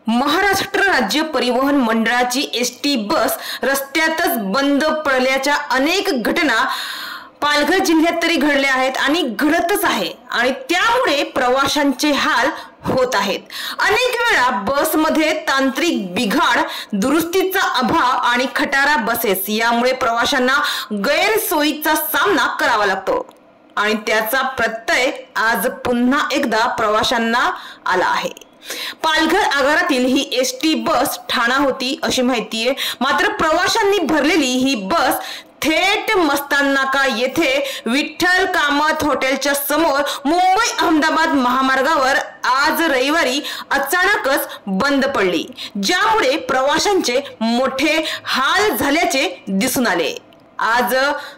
महाराष्ट्र राज्य परिवहन मंडळाची एसटी बस रस्त्यातच बंद पडल्याच्या अनेक घटना पालघर जिल्ह्यात तरी घडल्या आहेत आणि घडतच आहे आणि त्यामुळे प्रवाशांचे हाल होत आहेत। अनेक वेळा बसमध्ये तांत्रिक बिघाड, दुरुस्तीचा अभाव आणि खटारा बसेस यामुळे प्रवाशांना गैरसोयीचा सामना करावा लागतो आणि त्याचा प्रत्यय आज पुन्हा एकदा प्रवाशांना आला आहे। पालघर आगारातील ही एसटी बस ठाणा होती अशी माहिती आहे, मात्र प्रवाशांनी भरलेली ही बस थेट मस्ताननाका येथे विठ्ठल कामत हॉटेलच्या समोर मुंबई अहमदाबाद महामार्गावर आज रविवारी अचानकच बंद पडली, ज्यामुळे प्रवाशांचे मोठे हाल झाल्याचे दिसून आले। आज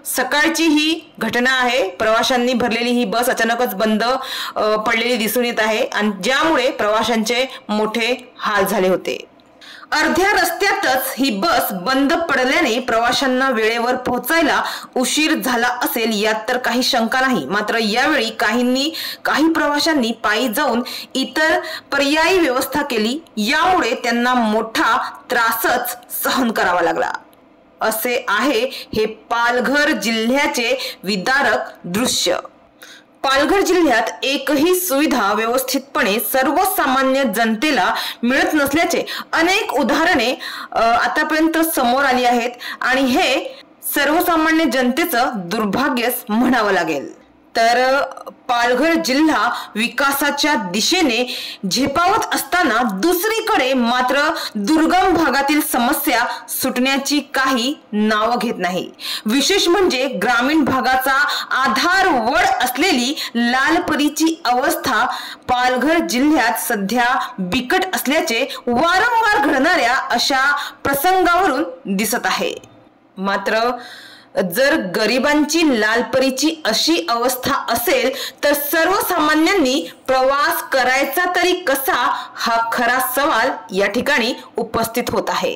सकाळची ही घटना आहे। प्रवाशांनी भरलेली ही बस अचानकच बंद पडलेली दिसून येत आहे आणि ज्यामुळे प्रवाशांचे मोठे हाल झाले होते। अर्ध्या रस्त्यातच ही बस बंद पडल्याने प्रवाशांना वेळेवर पोहोचायला उशीर झाला असेल यात तर काही शंका नाही। मात्र यावेळी काही प्रवाशांनी पायी जाऊन इतर पर्यायी व्यवस्था केली, यामुळे त्यांना मोठा त्रासच सहन करावा लागला। असे आहे हे पालघर जिल्ह्याचे विदारक दृश्य। पालघर जिल्ह्यात एकही सुविधा व्यवस्थितपणे सर्वसामान्य जनतेला मिळत नसल्याचे अनेक उदाहरणे आतापर्यंत समोर आली आहेत आणि हे सर्वसामान्य जनतेचं दुर्भाग्यच म्हणावं लागेल। तर पालघर जिल्हा विकासाच्या दिशेने झेपावत असताना दुसरीकडे मात्र दुर्गम भागातील समस्या सुटण्याची काही नाव घेत नाही। विशेष म्हणजे ग्रामीण भागाचा आधार वड असलेली लालपरीची अवस्था पालघर जिल्ह्यात सध्या बिकट असल्याचे वारंवार घडणाऱ्या अशा प्रसंगावरून दिसत आहे। मात्र जर गरिबांची लालपरीची अशी अवस्था असेल तर सर्वसामान्यांनी प्रवास करायचा तरी कसा, हा खरा सवाल या ठिकाणी उपस्थित होत आहे।